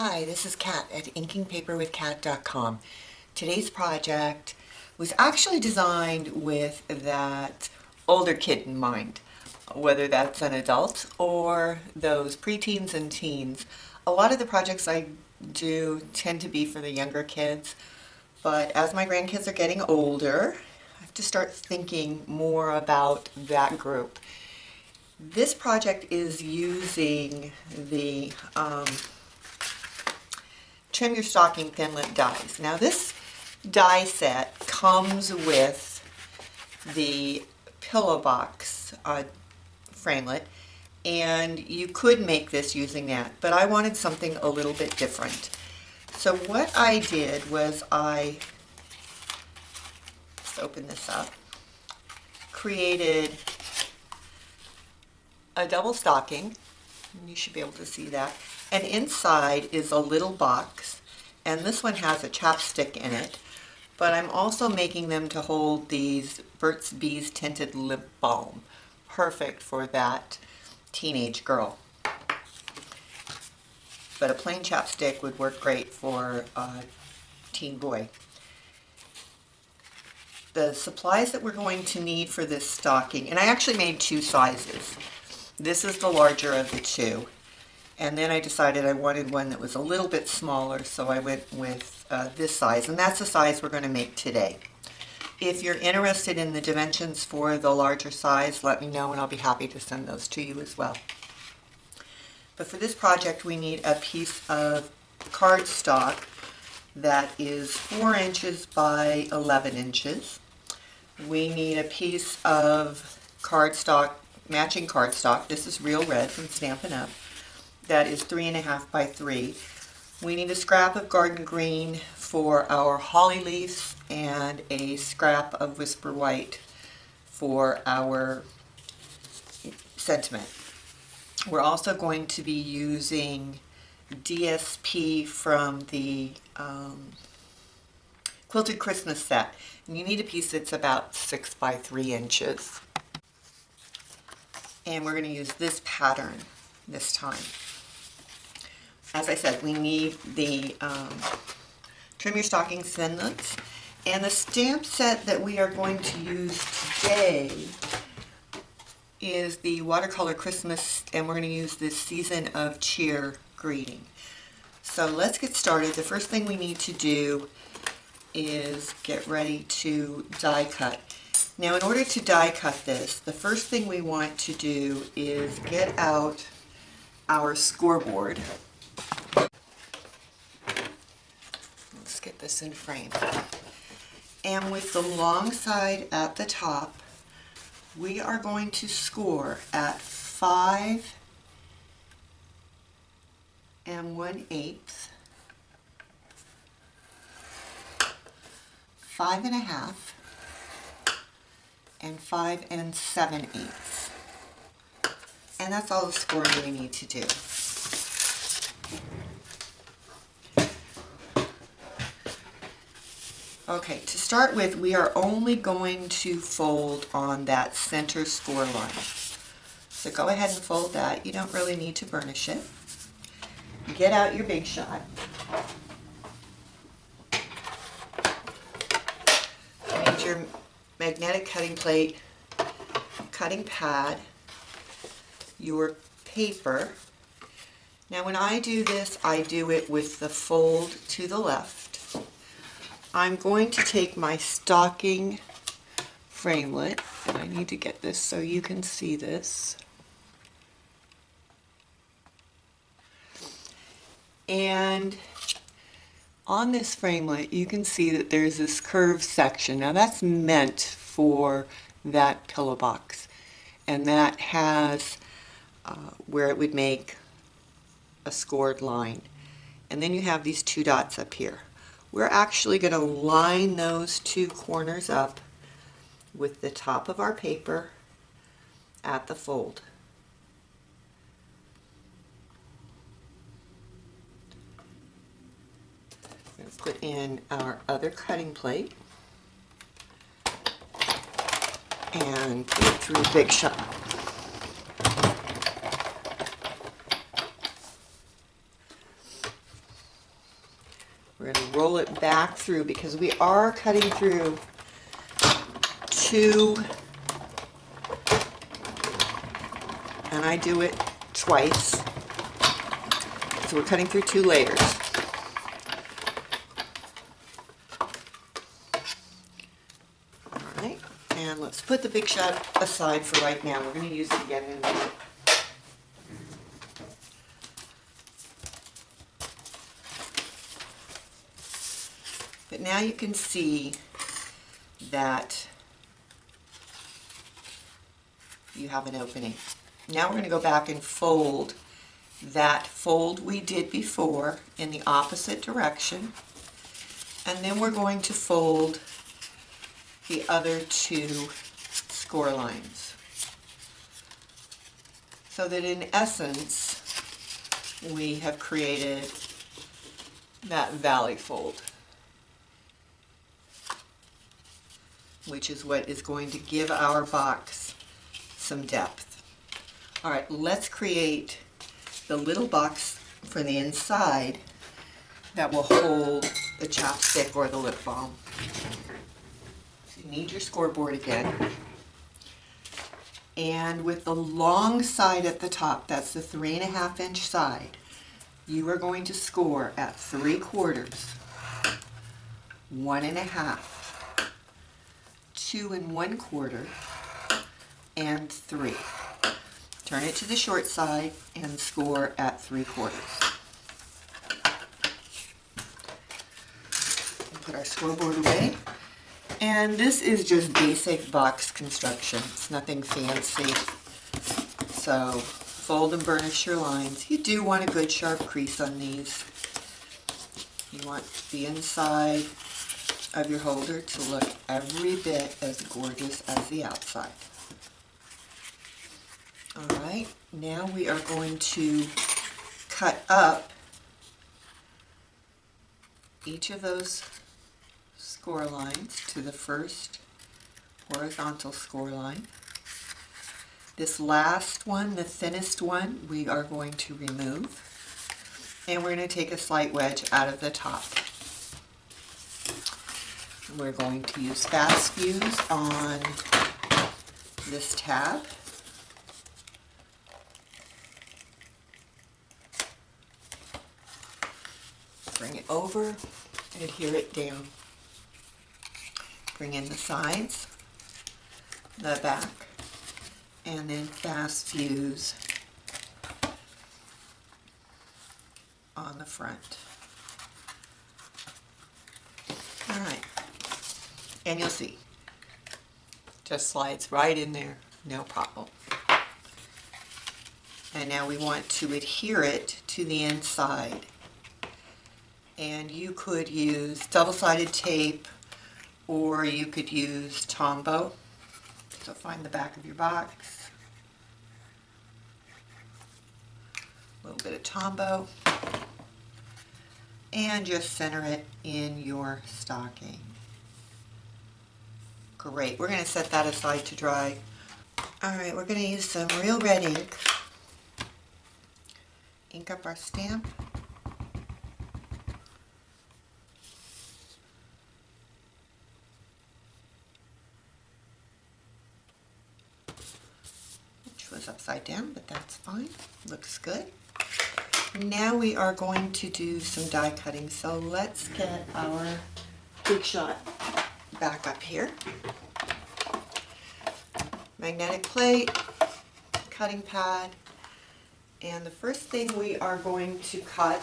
Hi, this is Kat at inkingpaperwithkat.com. Today's project was actually designed with that older kid in mind, whether that's an adult or those preteens and teens. A lot of the projects I do tend to be for the younger kids, but as my grandkids are getting older, I have to start thinking more about that group. This project is using the Trim Your Stocking Thin Lip dies. Now this die set comes with the pillow box framelit, and you could make this using that, but I wanted something a little bit different. So what I did was let's open this up, created a double stocking, and you should be able to see that, and inside is a little box, and this one has a chapstick in it, but I'm also making them to hold these Burt's Bees Tinted Lip Balm. Perfect for that teenage girl. But a plain chapstick would work great for a teen boy. The supplies that we're going to need for this stocking, and I actually made two sizes. This is the larger of the two. And then I decided I wanted one that was a little bit smaller, so I went with this size, and that's the size we're going to make today. If you're interested in the dimensions for the larger size, let me know and I'll be happy to send those to you as well. But for this project we need a piece of cardstock that is 4 inches by 11 inches. We need a piece of cardstock, matching cardstock. This is Real Red from Stampin' Up. That is 3.5 by 3. We need a scrap of garden green for our holly leaves and a scrap of whisper white for our sentiment. We're also going to be using DSP from the Quilted Christmas set. And you need a piece that's about 6 by 3 inches. And we're going to use this pattern this time. As I said, we need the Trim Your Stocking Thin Lips, and the stamp set that we are going to use today is the Watercolor Christmas, and we're going to use this Season of Cheer greeting. So let's get started. The first thing we need to do is get ready to die cut. Now in order to die cut this, the first thing we want to do is get out our scoreboard. Let's get this in frame. And with the long side at the top, we are going to score at 5 1/8, 5 1/2, and 5 7/8. And that's all the scoring we need to do. Okay, to start with, we are only going to fold on that center score line. So go ahead and fold that. You don't really need to burnish it. Get out your big shot. You need your magnetic cutting plate, cutting pad, your paper. Now when I do this, I do it with the fold to the left. I'm going to take my stocking framelit, and I need to get this so you can see this. And on this framelit, you can see that there's this curved section. Now that's meant for that pillow box, and that has where it would make a scored line. And then you have these 2 dots up here. We're actually going to line those 2 corners up with the top of our paper at the fold. We're going to put in our other cutting plate and put it through a big shot. pull it back through because we are cutting through two, and I do it twice. So we're cutting through 2 layers. All right, and let's put the Big Shot aside for right now. We're going to use it again in a minute. But now you can see that you have an opening. Now we're going to go back and fold that fold we did before in the opposite direction, and then we're going to fold the other 2 score lines, so that in essence we have created that valley fold, which is what is going to give our box some depth. All right, let's create the little box for the inside that will hold the chapstick or the lip balm. So you need your scoreboard again. And with the long side at the top, that's the 3.5-inch side, you are going to score at 3/4, 1.5, 2 1/4, and 3. Turn it to the short side and score at 3/4. Put our scoreboard away. And this is just basic box construction. It's nothing fancy. So fold and burnish your lines. You do want a good sharp crease on these. You want the inside of your holder to look every bit as gorgeous as the outside. Alright, now we are going to cut up each of those score lines to the first horizontal score line. This last one, the thinnest one, we are going to remove, and we're going to take a slight wedge out of the top. We're going to use fast fuse on this tab. Bring it over, adhere it down. Bring in the sides, the back, and then fast fuse on the front. All right, and you'll see, just slides right in there, no problem. And now we want to adhere it to the inside. And you could use double-sided tape, or you could use Tombow. So find the back of your box, a little bit of Tombow, and just center it in your stocking. Great, we're going to set that aside to dry. Alright, we're going to use some real red ink. Ink up our stamp. Was upside down, but that's fine. Looks good. Now we are going to do some die cutting. So let's get our Big Shot back up here. Magnetic plate, cutting pad, and the first thing we are going to cut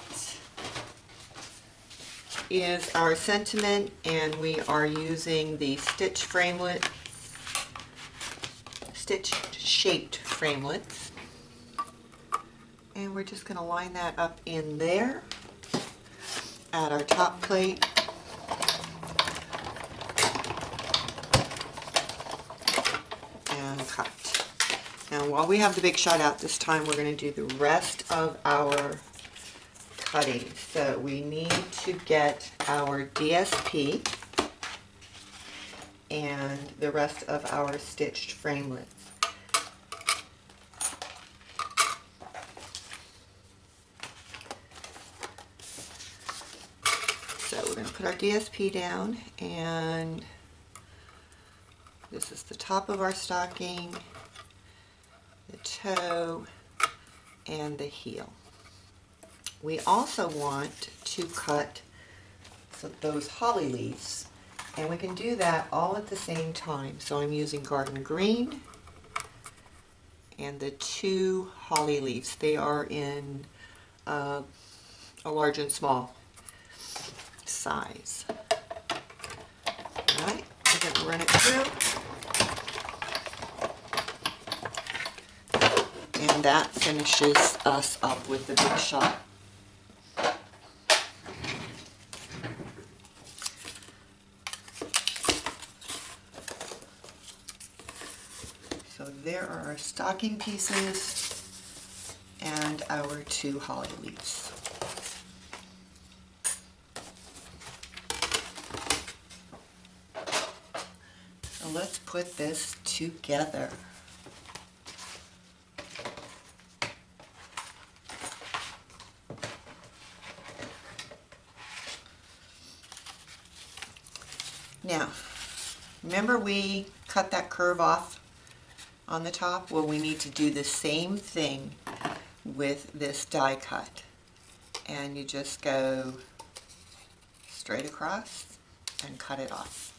is our sentiment, and we are using the stitch framelit, stitch shaped framelits, and we're just going to line that up in there at our top plate. And cut. Now while we have the Big Shot out this time, we're going to do the rest of our cutting. So we need to get our DSP and the rest of our stitched framelits. So we're going to put our DSP down, and this is the top of our stocking, the toe, and the heel. We also want to cut those holly leaves, and we can do that all at the same time. So I'm using garden green and the 2 holly leaves. They are in a large and small size. All right, I'm going to run it through. And that finishes us up with the big shot. So there are our stocking pieces and our 2 holly leaves. So let's put this together. Now, remember we cut that curve off on the top? Well, we need to do the same thing with this die cut. And you just go straight across and cut it off.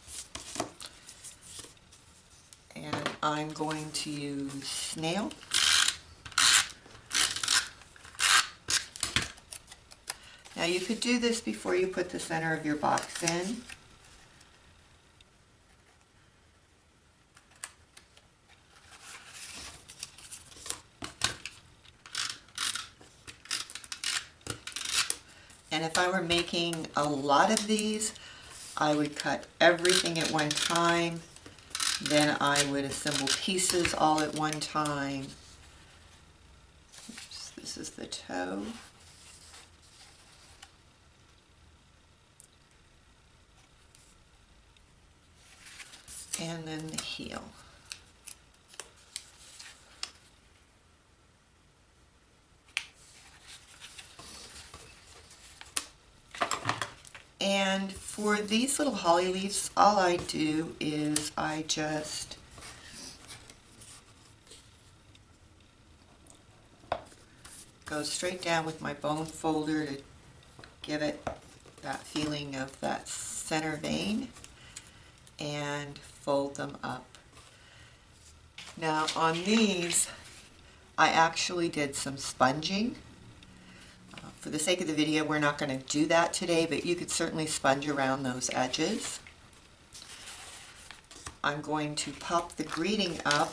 And I'm going to use snail. Now you could do this before you put the center of your box in. And if I were making a lot of these, I would cut everything at one time. Then I would assemble pieces all at one time. Oops, this is the toe. And then the heel. And for these little holly leaves, all I do is I just go straight down with my bone folder to give it that feeling of that center vein and fold them up. Now on these, I actually did some sponging. For the sake of the video, we're not going to do that today, but you could certainly sponge around those edges. I'm going to pop the greeting up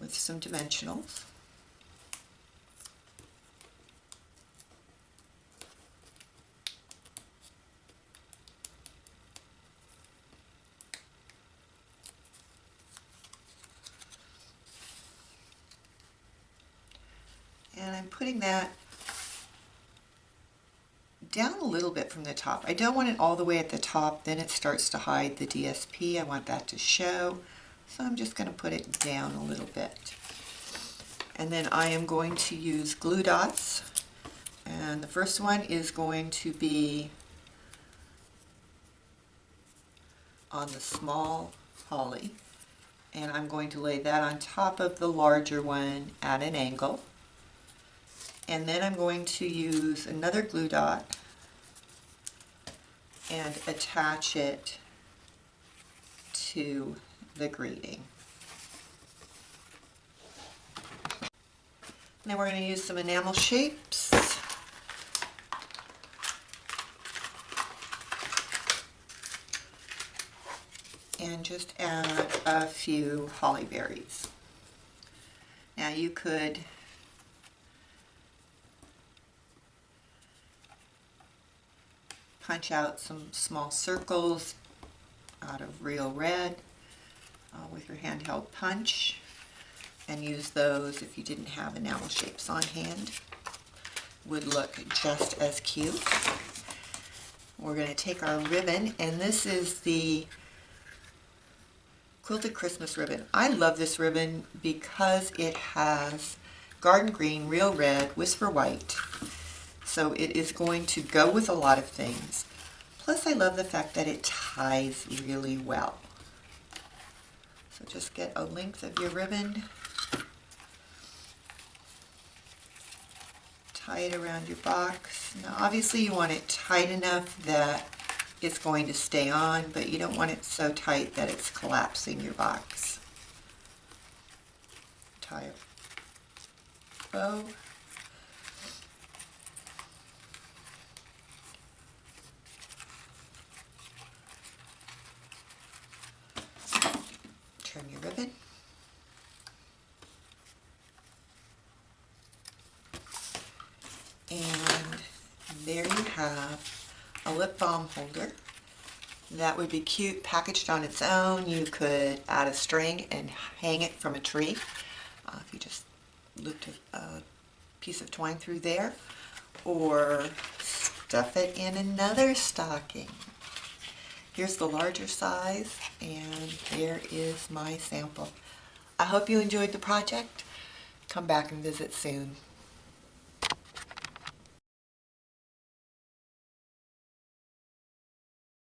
with some dimensionals. And I'm putting that down a little bit from the top. I don't want it all the way at the top, then it starts to hide the DSP. I want that to show. So I'm just going to put it down a little bit. And then I am going to use glue dots. And the first one is going to be on the small holly. And I'm going to lay that on top of the larger one at an angle. And then I'm going to use another glue dot and attach it to the greeting. Now we're going to use some enamel shapes. And just add a few holly berries. Now you could punch out some small circles out of real red with your handheld punch and use those if you didn't have enamel shapes on hand. Would look just as cute. We're going to take our ribbon, and this is the Quilted Christmas ribbon. I love this ribbon because it has garden green, real red, whisper white. So it is going to go with a lot of things. Plus I love the fact that it ties really well. So just get a length of your ribbon, tie it around your box. Now obviously you want it tight enough that it's going to stay on, but you don't want it so tight that it's collapsing your box. Tie a bow. Turn your ribbon. And there you have a lip balm holder. That would be cute packaged on its own. You could add a string and hang it from a tree. If you just looped a piece of twine through there, or stuff it in another stocking. Here's the larger size, and there is my sample. I hope you enjoyed the project. Come back and visit soon.